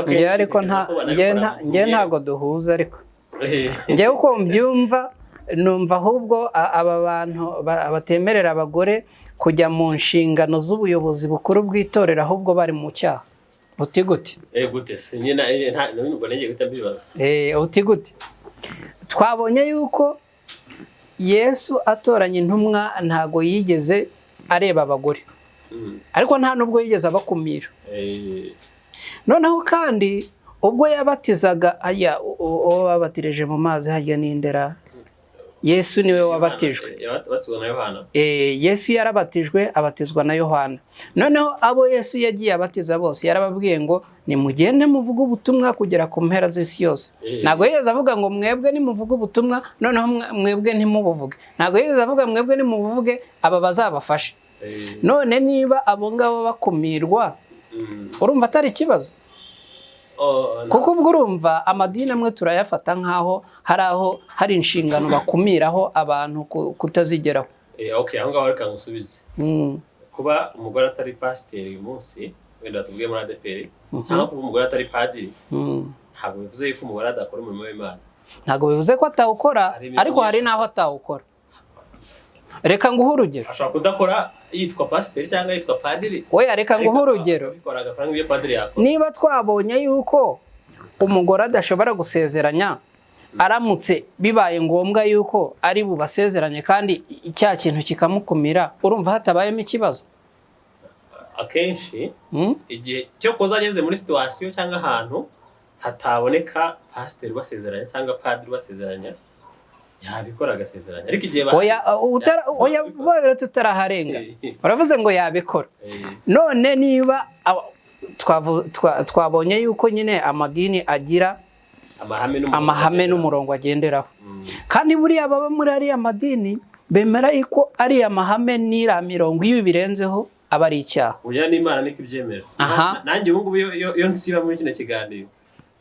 Njye ariko njye ntago duhuza, ariko njye uko mbyumva numva ahubwo aba bantu batemerera abagore kujya mu nshingano z'ubuyobozi bukuru bw'itorero ahubwo bari mu cyaha. Uti gute?
Gute se nyina nubwo nenge guta mbibaza.
Uti gute? Twabonye yuko Yesu atoranya intumwa ntago yigeze areba abagore, ariko nta nubwo yigeze abakumira. Noneho kandi ubwo yabatizaga babatirije mu mazi hajya n'indera, Yesu niwe wabatijwe.
Yabatizwa na Yohana.
Yesu yarabatijwe, abatizwa na Yohana. Noneho abo Yesu yagiye abatiza bose yarababwiye ngo nimugende muvuge ubutumwa kugera ku mpera z'isi yose. Ntago yigeze avuga ngo mwebwe nimuvuge ubutumwa noneho mwebwe ntimubuvuge. Ntago yigeze avuga mwebwe nimubuvuge aba bazabafashe. None niba abo ngabo bakumirwa, urumva atari ikibazo? Kuko ubwo urumva amadini amwe turayafata nkaho hari inshingano bakumiraho abantu kutazigeraho.
Okay, aho ngaho reka ngusubize. Kuba umugore atari pasiteri uyu munsi, wenda tubwiye muri ADP, cyangwa kuba umugore atari padiri, ntabwo bivuze yuko umugore adakora umurimo w'Imana.
Ntabwo bivuze ko atawukora, ariko hari naho atawukora. Reka nguhe urugero.
Ashobora kudakora yitwa pasiteri cyangwa yitwa padiri.
Oya, reka nguhe urugero. Niba twabonye yuko umugore adashobora gusezeranya, aramutse bibaye ngombwa yuko ari bubasezeranye kandi icya kintu kikamukumira, urumva hatabayemo ikibazo?
Akenshi igihe cyo kuzageze muri situation cyangwa ahantu hataboneka pasiteri basezeranya cyangwa padiri basezeranya, yabikora agasezeranya. Ariko igihe
oya baretse utaraharenga, uravuze ngo yabikora. None niba twabonye yuko nyine amadini agira amahame n'umurongo agenderaho, kandi buriya baba muri ariya madini bemera yuko ariya mahame n'ira mirongo iyo birenzeho aba ari icyaha.
Oya, n'Imana niko ibyemera. Nanjye ubu ngubu iyo nsiba muri kino kiganiro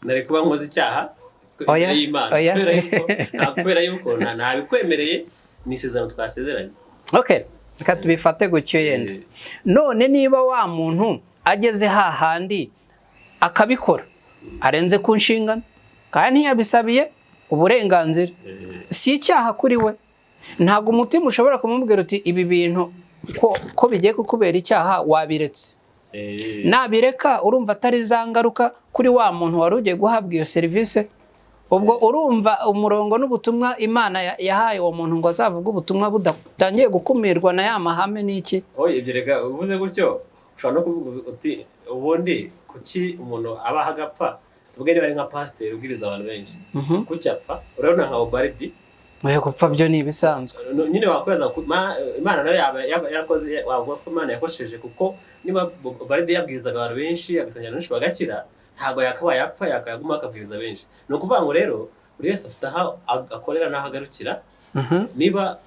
nari kuba nkoze icyaha. Kubera yuko ntabikwemereye ni isezerano twasezeranye.
Okay, reka tubifate gutyo yenda. None niba wa muntu ageze hahandi akabikora arenze ku nshingano kandi ntiyabisabiye uburenganzira, si icyaha kuri we. Ntabwo umutima ushobora kumubwira uti ibi bintu ko bigiye kukubera icyaha wabiretse. Nabireka urumva atari za ngaruka kuri wa muntu wari ugiye guhabwa iyo serivisi. Ubwo urumva umurongo n'ubutumwa Imana yahaye uwo muntu ngo azavuga ubutumwa budatangiye gukumirwa na ya mahame n'iki.
Ibyo rega uvuze gutyo ushobora no kuvuga uti ubundi kuki umuntu aba hagapfa, tuvuge niba ari nka pasiteri ubwiriza abantu benshi, kuki apfa? Urabona nka Obaridi
gupfa byo ni ibisanzwe.
Nyine wakweza Imana nayo yarakoze, wavuga ko Imana yakosheje, kuko niba Obaridi yabwirizaga abantu benshi agasanya benshi bagakira, ntabwo yakabaye yapfa, yakaguma akabwiriza benshi. Ni ukuvuga ngo rero buri wese afite aho akorera n'aho agarukira. Niba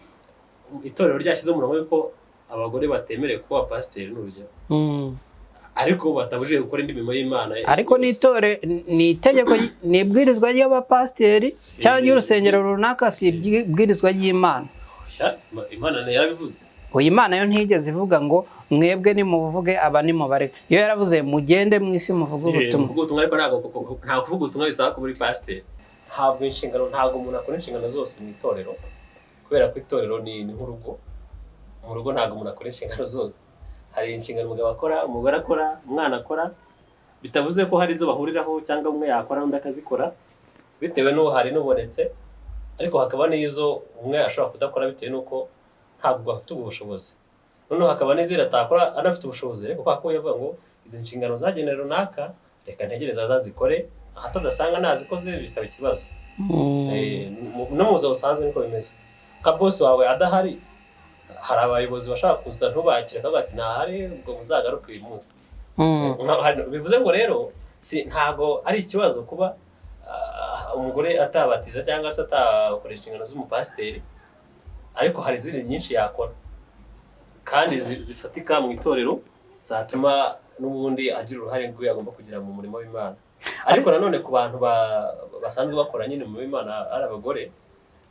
itorero ryashyize umurongo yuko abagore batemerewe kuba pasiteri n'urugero ariko batabujije gukora indi mirimo y'Imana.
Ariko ni itegeko ni ibwirizwa ry'abapasiteri cyangwa y'urusengero runaka, si ibwirizwa ry'Imana.
Imana nayo yarabivuze.
Uyu Imana yo ntigeze ivuga ngo mwebwe nimuvuge aba nimubare. Yo yaravuze mugende mu isi muvuge ubutumwa.
Ariko ntabwo kuvuga ubutumwa bisaba kuba uri pasiteri. Ntabwo inshingano, ntabwo umuntu akora inshingano zose mu itorero, kubera ko itorero ni nk'urugo. Mu rugo ntabwo umuntu akora inshingano zose. Hari inshingano umugabo akora, umugore akora, umwana akora, bitavuze ko hari izo bahuriraho cyangwa umwe yakora undi akazikora bitewe n'uhari n'ubonetse, ariko hakaba n'izo umwe ashobora kudakora bitewe n'uko ntabwo afite ubushobozi. Noneho hakaba n'izindi atakora anafite ubushobozi, ariko kwa ko yavuga ngo izi nshingano zagenewe runaka reka ntegereza azazikore, ahatadasanga nazikoze bikaba ikibazo. No mu buzima busanzwe niko bimeze. Nka boss wawe adahari, hari abayobozi bashaka kuza ntubakire akavuga ati ntahari ubwo muzagaruke uyu munsi. Bivuze ngo rero ntabwo ari ikibazo kuba umugore atabatiza cyangwa se atakoresha inshingano z'umupasiteri, ariko hari izindi nyinshi yakora kandi zifatika mu itorero zatuma n'ubundi agira uruhare rwe agomba kugira mu murimo w'Imana. Ariko nanone ku bantu basanzwe bakora nyine mu w'Imana ari abagore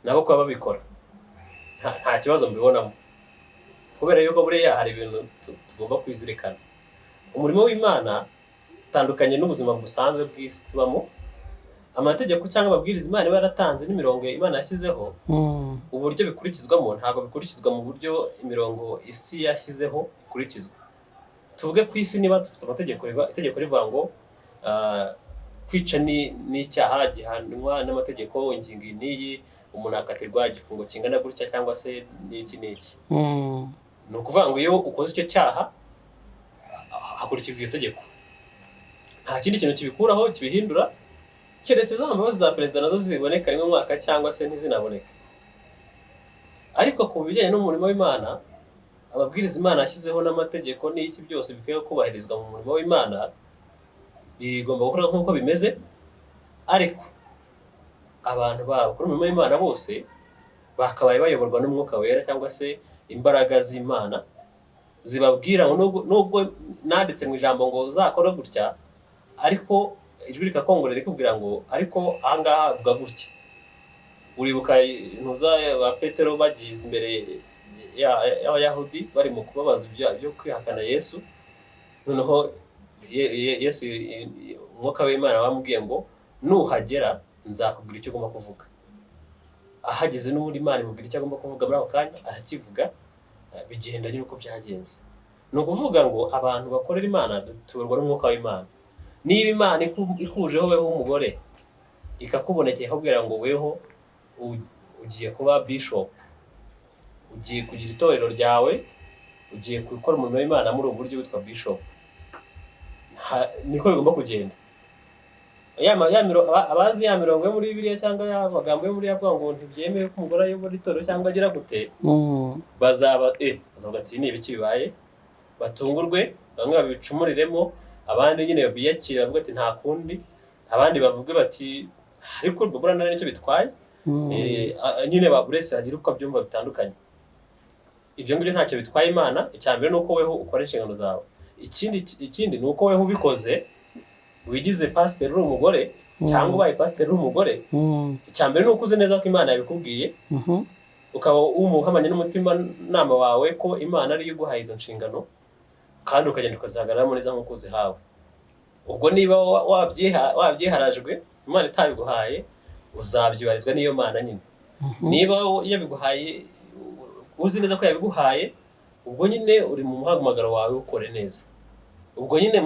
nabo kuba babikora nta kibazo mbibonamo, kubera yuko buriya hari ibintu tugomba kwizirikana. Umurimo w'Imana utandukanye n'ubuzima busanzwe bw'isi tubamo. Amategeko cyangwa amabwiriza Imana iba yaratanze n'imirongo Imana yashyizeho, uburyo bikurikizwamo ntabwo bikurikizwa mu buryo imirongo isi yashyizeho ikurikizwa. Tuvuge ku isi niba dufite amategeko, itegeko rivuga ngo kwica n'icyaha gihanwa n'amategeko, ingingo n'iyi, umuntu akatirwa igifungo kingana gutya cyangwa se n'iki n'iki. Ni ukuvuga ngo iyo ukoze icyo cyaha hakurikizwa iyo tegeko, nta kindi kintu kibikuraho kibihindura, keretse za mbabazi za perezida nazo ziboneka rimwe mu mwaka cyangwa se ntizinaboneke. Ariko ku bijyanye n'umurimo w'Imana, amabwiriza Imana yashyizeho n'amategeko n'iki byose bikwiye kubahirizwa mu murimo w'Imana, bigomba gukora nk'uko bimeze. Ariko abantu bakora umurimo w'Imana bose bakabaye bayoborwa n'Umwuka Wera cyangwa se imbaraga z'Imana zibabwira ngo nubwo nanditse mu ijambo ngo uzakora gutya, ariko ijwi rikakongorera rikubwira ngo ariko ahangaha avuga gutya. Uribuka intuza ba Petero bagize imbere y'Abayahudi bari mu kubabaza byo kwihakana Yesu, noneho Yesu Umwuka w'Imana wamubwiye ngo nuhagera nzakubwira icyo ugomba kuvuga. Ahageze n'ubundi Imana imubwira icyo agomba kuvuga muri ako kanya arakivuga, bigendanye n'uko byagenze. Ni ukuvuga ngo abantu bakorera Imana tuyoborwa n'Umwuka w'Imana. Niba Imana ikujeho weho umugore ikakubonekeye ikakubwira ngo weho ugiye kuba bishop, ugiye kugira itorero ryawe, ugiye gukora umurimo w'Imana muri ubu buryo witwa bishop, niko bigomba kugenda. Abazi ya mirongo yo muri Bibiliya cyangwa ya magambo yo muri avuga ngo ntibyemewe ko umugore ayobora itorero cyangwa agira gute, bazavuga ati ni ibiki bibaye, batungurwe, bamwe babicumuriremo, abandi nyine biyakira bavuga ati nta kundi, abandi bavuge bati ariko rwabura nari nicyo bitwaye. Nyine baburese hagira uko abyumva bitandukanye. Ibyo ngibyo ntacyo bitwaye Imana. Icyambere nuko weho ukora inshingano zawe. Ikindi nuko weho ubikoze wigize pastor uri umugore cyangwa ubaye pastor uri umugore, icyambere nuko uzi neza ko Imana yabikubwiye, ukaba umuhamanya n'umutima nama wawe ko Imana ari yo iguhaye izo nshingano, kandi ukagenda ukazahagararamo neza nk'uko uzihawe. Ubwo niba wabyiharajwe Imana itabiguhaye, uzabyibarizwa n'iyo Mana nyine. Niba yabiguhaye uzi neza ko yabiguhaye, ubwo nyine uri mu muhamagaro wawe ukore neza. Ubwo nyine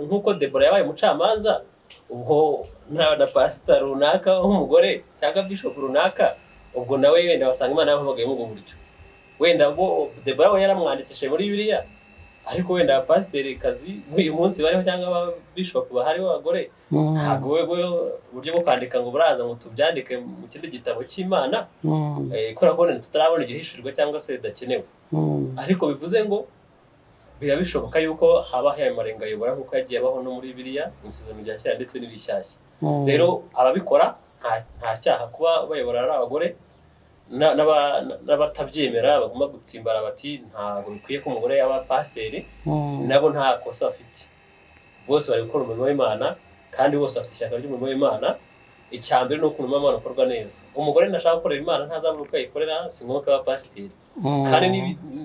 nk'uko Debora yabaye umucamanza, ubwo na pastor runaka w'umugore cyangwa bishop runaka, ubwo nawe wenda wasanga Imana yamuhamagaye mu buryo. Wenda ubwo Debora we yaramwandikishije muri Bibiliya, ariko wenda pasiteri kazi uyu munsi bariho cyangwa bishop bahari b'abagore, ntabwo uburyo bwo kwandika ngo buraza ngo tubyandike mu kindi gitabo cy'Imana, kubera ko tutarabona igihishurirwa cyangwa se bidakenewe. Ariko bivuze ngo birabishoboka yuko haba hari amarenga ayobora nk'uko yagiye abaho no muri Bibiliya, Isezerano rya Kera ndetse n'Irishyashya. Rero ababikora nta cyaha kuba bayobora ari abagore, n'abatabyemera bagomba gutsimbara bati ntabwo bikwiye ko umugore yaba pasiteri, nabo nta kosa bafite, bose bari gukora umurimo w'Imana kandi bose bafite ishyaka ry'umurimo w'Imana. Icyambere ni uko umurimo w'Imana ukorwa neza. Umugore nashaka gukorera Imana ntazabura uko ayikorera, si ngombwa ko aba pasiteri. Kandi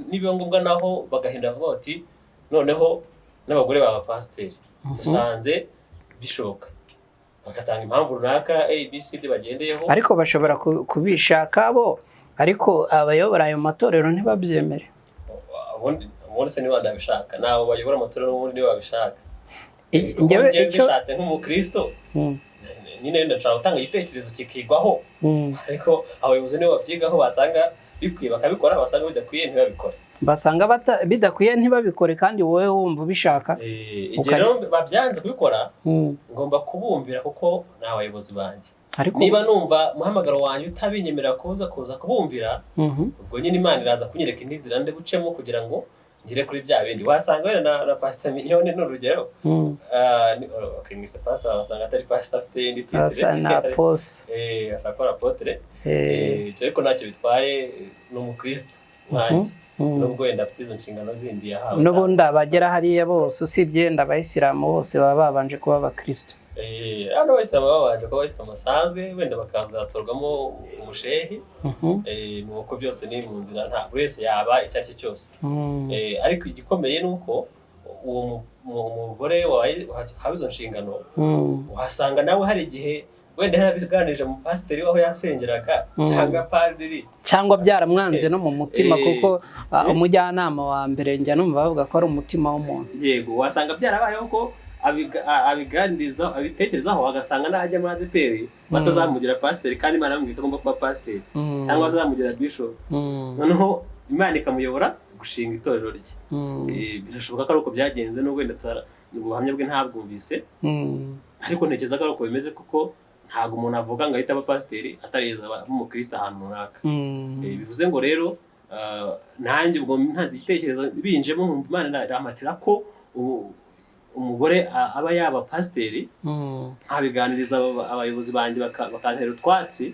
nibiba ngombwa naho bagahindura vuba bati noneho n'abagore baba pasiteri, dusanze bishoboka, bagatanga impamvu runaka ABCD bagendeyeho.
Ariko bashobora kubishaka bo, ariko abayobora ayo matorero ntibabyemere.
Ubundi se niba ndabishaka, nabo bayobora amatorero ubundi niba babishaka.
Njyewe icyo
bishatse nk'umukristo nyine ndashaka gutanga igitekerezo kikigwaho, ariko abayobozi nibo babyigaho, basanga bikwiye bakabikora, basanga bidakwiye ntibabikore,
basanga bidakwiye ntibabikore, kandi wowe wumva ubishaka.
Igihe rero babyanze kubikora ngomba kubumvira kuko ni abayobozi banjye. Niba numva umuhamagaro wanjye utabinyemerera kuza kubumvira, ubwo nyine Imana iraza kunyereka indi nzira ndi bucemo kugira ngo ngire kuri bya bindi. Wasanga wenda na Pastor Mignone n'urugero, mwise pastor, wasanga atari pastor afite indi titre,
asa na pose,
ashakora apotre, ariko ntacyo bitwaye, ni umukristo nkanjye, nubwo wenda afite izo nshingano zindi yahawe.
N'ubundi abagera hariya bose usibye n'abayisilamu bose baba babanje kuba abakristo.
Hano abayisilamu babanje kuba abayisilamu basanzwe, wenda bakazatorwamo umushehi, nuko byose ni mu nzira, nta wese yaba icyo ari cyo cyose. Ariko igikomeye ni uko uwo mugore wahawe izo nshingano, uhasanga nawe hari igihe wenda yarabiganirije mu pasiteri aho yasengeraga, cyangwa padiri,
cyangwa byaramwanze no mu mutima, kuko umujyanama wa mbere njya numva bavuga ko ari umutima w'umuntu.
Yego, wasanga byarabayeho ko abiganiriza abitekerezaho, agasanga najya muri ADPR batazamugira pasiteri kandi Imana yamubwiye ko agomba kuba pasiteri, cyangwa azamugira bishop, noneho Imana ikamuyobora gushinga itorero rye. Birashoboka ko ari uko byagenze, n'ubwo wenda ubuhamya bwe ntabwumvise, ariko ntekereza ko ari uko bimeze, kuko ntabwo umuntu avuga ngo ahita aba pasiteri atarigeze aba umukristo ahantu runaka. Bivuze ngo rero nanjye ubwo ntanze igitekerezo binjemo, Imana iramatira ko umugore aba yaba pasiteri, nkabiganiriza abayobozi banjye bakantera utwatsi.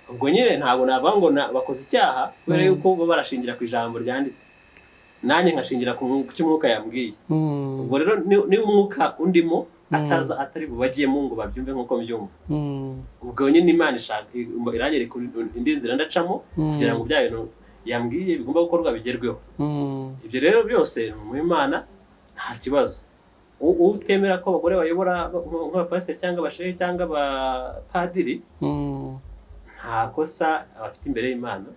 Ubwo nyine ntabwo navuga ngo bakoze icyaha, kubera yuko baba barashingira ku ijambo ryanditse, nanjye nkashingira ku cy'umwuka yambwiye. Ubwo rero niba umwuka undimo atari bubagiyemo ngo babyumve nk'uko mbyumva, ubwo nyine Imana ishaka iranyereka indi nzira ndacamo kugira ngo bya bintu yambwiye bigomba gukorwa bigerweho. Ibyo rero byose ni mu Imana, nta kibazo. Utemera ko abagore bayobora nk'abapasiteri cyangwa abashehe cyangwa abapadiri, nta kosa abafite imbere y'Imana,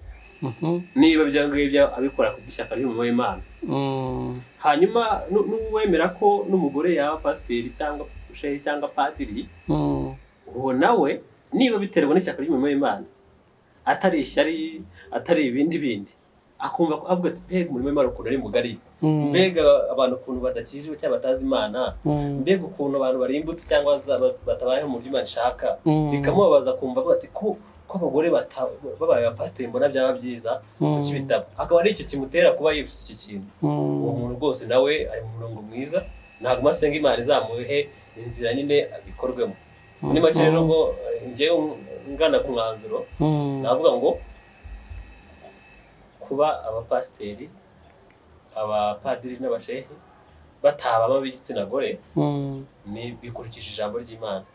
niba ibyo ngibyo abikora ku bw'ishyaka ry'umurimo w'Imana. Hanyuma n'uwemera ko n'umugore yaba pasiteri cyangwa shehe cyangwa padiri, uwo nawe niba biterwa n'ishyaka ry'umurimo w'Imana, atari ishyari, atari ibindi, akumva ko avuga ati mbega umurimo w'Imana ukuntu ari mugari, mbega abantu ukuntu badakijijwe cyangwa batazi Imana, mbega ukuntu abantu barimbutse cyangwa batabayeho mu byo Imana ishaka, bikamubabaza kumva ati ko abagore babaye abapasiteri mbona byaba byiza kuki bitaba, akaba ari icyo kimutera kuba yifuza iki kintu. Uwo muntu rwose nawe ari mu murongo mwiza, ntabwo asenga Imana izamuhe inzira nyine bikorwemo. Muri make rero ngo njyewe ngana ku mwanzuro, navuga ngo kuba abapasiteri, abapadiri n'abashehe batabamo b'igitsina gore ni bikurikije ijambo ry'Imana.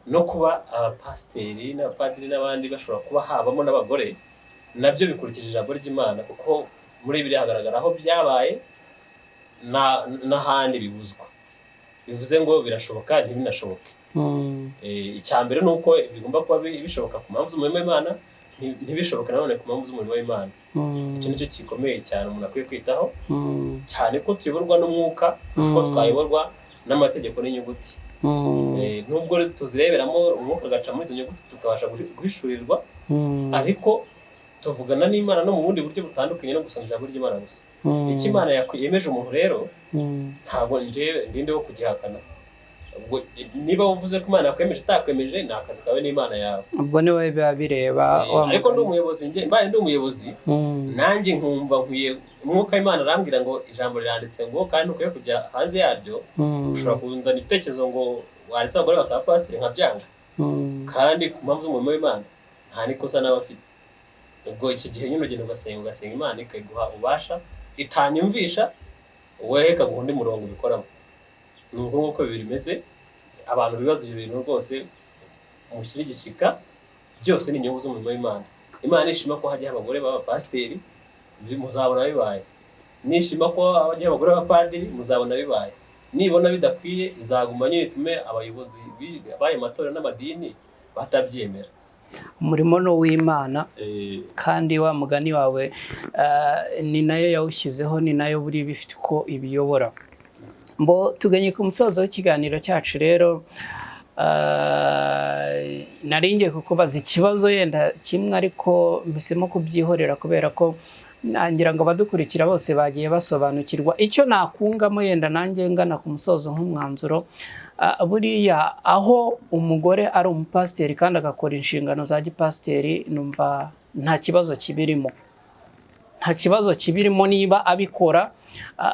No kuba abapasiteri n'abapadiri n'abandi bashobora kuba habamo n'abagore, nabyo bikurikije ijambo ry'Imana, kuko muri Bibiliya hagaragara aho byabaye n'ahandi bibuzwa. Bivuze ngo birashoboka ntibinashoboke. Icyambere ni uko bigomba kuba bishoboka ku mpamvu z'umurimo w'Imana, ntibishoboka nanone ku mpamvu z'umurimo w'Imana. Icyo nicyo gikomeye cyane umuntu akwiye kwitaho, cyane ko tuyoborwa n'umwuka, kuko twayoborwa n'amategeko n'inyuguti. Nubwo tuzireberamo umwuka agaca muri izo nyuguti tukabasha guhishurirwa, ariko tuvugana n'Imana no mu bundi buryo butandukanye no gusoma ijambo ry'Imana gusa. Icyo Imana yemeje umuntu rero, ntabwo ndinde wo kugihakana. Ubwo niba uvuze ko Imana yakwemeje itakwemeje, ni akazi kawe n'Imana yawe,
ubwo niwe biba bireba.
Ariko ndi umuyobozi, mbaye ndi umuyobozi, nanjye nkumva nkwiye, umwuka w'Imana arambwira ngo ijambo riranditse ngo kandi ukwiye kujya hanze yaryo, ushobora kunzana ibitekerezo ngo wanditse abagore bakaba pasiteri nkabyanga, kandi ku mpamvu z'umurimo w'Imana nta n'ikosa n'aba afite. ubwo iki gihe nyine ugenda ugasenga Imana ikaguha ubasha itanyumvisha wowe ikaguha undi murongo ubikoramo. Ni uko nguko bimeze. Abantu bibaza ibyo bintu rwose mushyire igishyika, byose ni inyungu z'umurimo w'Imana. Imana ishima ko hajya abagore b'abapasiteri, muzabona bibaye. Nishima ko hajya abagore b'abapadiri, muzabona bibaye. Nibona bidakwiye izaguma nyine itume abayobozi b'ayo matorero n'amadini batabyemera.
Umurimo no w'Imana kandi wa mugani wawe ni nayo yawushyizeho, ni nayo buri bifite uko ibiyobora. Mbo tuganye ku musozo w'ikiganiro cyacu rero, naringiye kukubaza ikibazo yenda kimwe ariko mpisemo kubyihorera kubera ko ngira ngo abadukurikira bose bagiye basobanukirwa icyo nakungamo yenda nanjye ngana ku musozo nk'umwanzuro. Buriya aho umugore ari umupasiteri kandi agakora inshingano za gipasiteri, numva nta kibazo kibirimo. Nta kibazo kibirimo niba abikora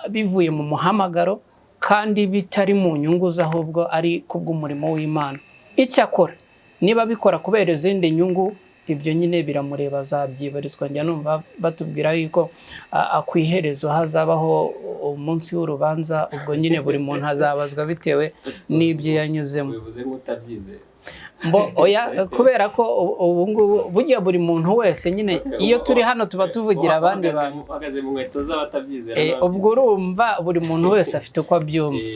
bivuye mu muhamagaro kandi bitari mu nyungu ze, ahubwo ari kubw'umurimo w'Imana. Icyakora niba abikora kubera izindi nyungu, ibyo nyine biramureba, azabyibarizwa. Njya numva batubwira yuko ku iherezo hazabaho umunsi w'urubanza, ubwo nyine buri muntu azabazwa bitewe n'ibyo yanyuzemo.
Bivuze nk'utabyizeye.
Oya, kubera ko ubu ngubu burya buri muntu wese nyine iyo turi hano tuba tuvugira abandi bantu.
Uhagaze mu nkweto z'abatabyizera.
Ubwo urumva buri muntu wese afite uko abyumva.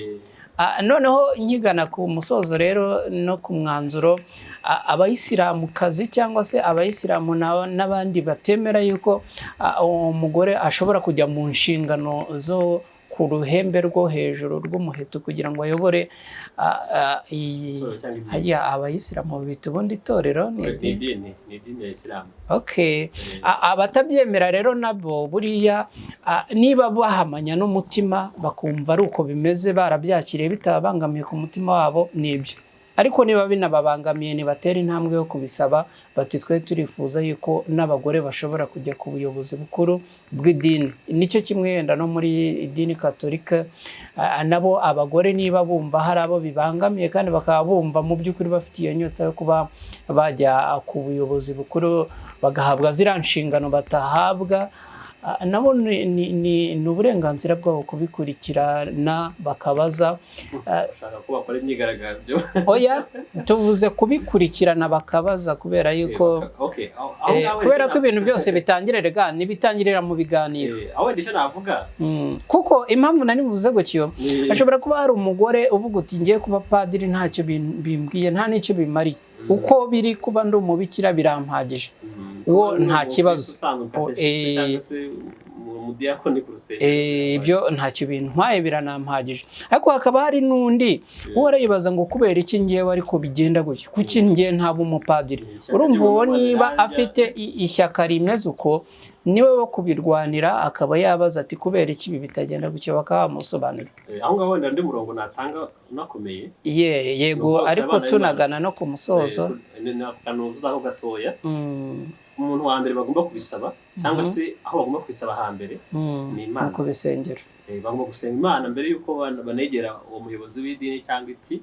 Noneho nkigana ku musozo rero no ku mwanzuro, abayisilamukazi cyangwa se abayisilamu n'abandi batemera yuko umugore ashobora kujya mu nshingano zo ku ruhembe rwo hejuru rw'umuheto kugira ngo ayobore abayisilamu bita ubundi itorero ni
idini ya Isilamu.
Okay. Abatabyemera rero nabo buriya niba bahamanya n'umutima bakumva ari uko bimeze, barabyakiriye bitabangamiye ku mutima wabo, nibyo. Ariko niba binababangamiye nibatera intambwe yo kubisaba bati twe turifuza yuko n'abagore bashobora kujya ku buyobozi bukuru bw'idini. Nicyo kimwe yenda no muri idini Katolika, nabo abagore niba bumva hari abo bibangamiye kandi bakaba bumva mu by'ukuri bafite iyo nyota yo kuba bajya ku buyobozi bukuru bagahabwa ziriya nshingano batahabwa, nabo ni uburenganzira bwabo kubikurikirana bakabaza.
Ushaka ko bakora imyigaragambyo?
Oya, tuvuze kubikurikirana bakabaza kubera yuko kubera ko ibintu byose bitangirira n'ibitangirira mu biganiro.
Aho ndisha navuga
kuko impamvu nari mvuze gutyo, ashobora kuba hari umugore uvuga uti ngiye kuba padiri ntacyo bimbwiye, nta n'icyo bimariye, uko biri kuba ndi umubikira birampagije, uwo nta kibazo. Ibyo ntacyo bintwaye biranampagije. Ariko hakaba hari n'undi warayibaza ngo kubera iki ngiyewe ariko bigenda gutyo, kuki ngiye ntaba umupadiri. Urumva uwo niba afite ishyaka rimeze uko, niwe wo kubirwanira akaba yabaza ati kubera iki ibi bitagenda gutyo, bakaba bamusobanurira.
Aho ngaho wenda ndi murongo natanga unakomeye.
Yego, ariko tunagana no ku musozo.
Nakuzaho gatoya. Umuntu wa mbere bagomba kubisaba cyangwa se aho bagomba kubisaba hambere ni Imana.
Nuko bisengera.
Bagomba gusenga Imana mbere yuko banegera uwo muyobozi w'idini cyangwa iki.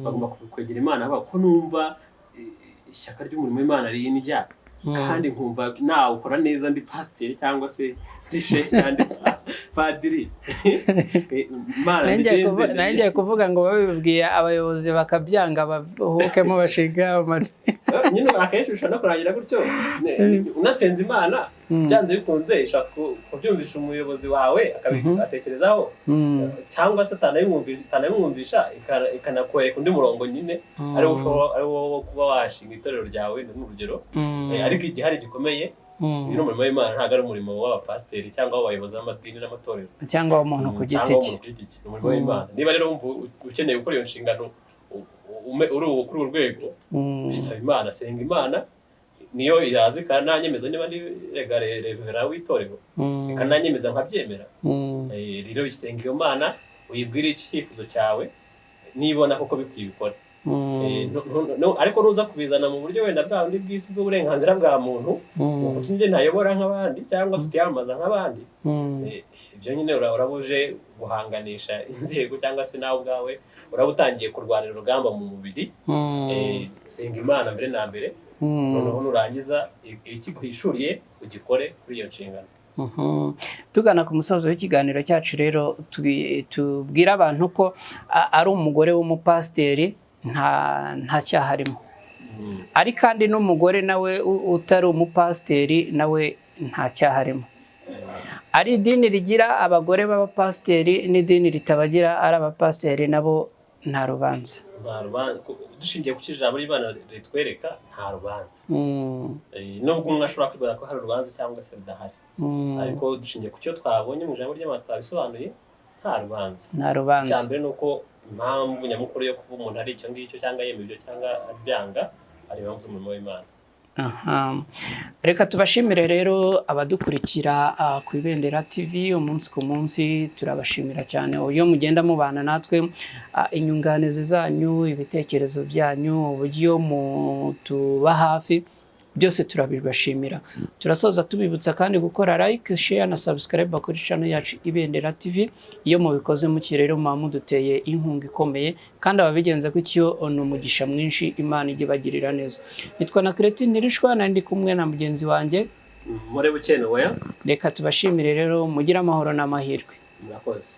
Bagomba kwegera Imana ko numva ishyaka ry'umurimo w'Imana rindya, kandi nkumva nawe ukora neza ndi pasiteri cyangwa se ndi shehe cyangwa padiri.
Nanjye kuvuga ngo babibwiye abayobozi bakabyanga bahukemo bashinga amani.
Nyine akenshi ushobora no kurangira gutyo unasenza Imana byanze bikunze ishaka kubyumvisha umuyobozi wawe akatekerezaho, cyangwa se atanabimwumvisha ikanakwereka undi murongo nyine ari wo kuba washinga itorero ryawe n'urugero. Ariko igihari gikomeye ni umurimo w'Imana, ntabwo ari umurimo w'abapasiteri cyangwa w'abayobozi b'amadini n'amatorero
cyangwa umuntu ku giti cye.
Umurimo w'Imana. Niba rero wumva ukeneye gukora iyo nshingano uri kuri urwego, bisaba Imana, senga Imana, niyo irazi ikananyemeza niba ndi revera w'itorero ikananyemeza nkabyemera. Rero isenga iyo Mana, uyibwire icyifuzo cyawe nibona koko bikwiye bikora. Ariko nuza kubizana mu buryo wenda bwa bundi bw'isi bw'uburenganzira bwa muntu, kuko njye ntayobora nk'abandi cyangwa tutiyamamaza nk'abandi, ibyo nyine urabuje guhanganisha inzego cyangwa se nawe ubwawe uraba utangiye kurwanira urugamba mu mubiri. Senga Imana mbere na mbere, noneho nurangiza ikiguhishuriye ugikore kuri iyo nshingano.
Tugana ku musozo w'ikiganiro cyacu rero tubwira abantu ko ari umugore w'umupasiteri nta cyaha arimo, ari kandi n'umugore nawe utari umupasiteri nawe nta cyaha arimo, ari idini rigira abagore b'abapasiteri n'idini ritabagira ari abapasiteri nabo nta rubanza.
Dushingiye ku ijambo ry'Imana ritwereka nta rubanza, nubwo umwe ashobora kwibaza ko hari urubanza cyangwa se rudahari, ariko dushingiye ku cyo twabonye mu ijambo ry'Imana twabisobanuye nta rubanza. Icya mbere ni uko impamvu nyamukuru yo kuba umuntu ari icyo ngicyo cyangwa yemera ibyo cyangwa abyanga ari impamvu z'umurimo w'Imana.
Reka tubashimire rero abadukurikira ku Ibendera TV umunsi ku munsi, turabashimira cyane uburyo mugenda mubana natwe, inyunganizi zanyu, ibitekerezo byanyu, uburyo mutuba hafi, byose turabibashimira. Turasoza tubibutsa kandi gukora like, share na subscribe kuri channel yacu Ibendera TV. Iyo mubikoze muki rero muduteye inkunga ikomeye, kandi ababigenza gutyo ni umugisha mwinshi, Imana ijye bagirira neza. Nitwa na Cretin Nirishwa, ndi kumwe na mugenzi wanjye
Muri Bukenewe.
Reka tubashimire rero, mugira amahoro n'amahirwe.
Murakoze.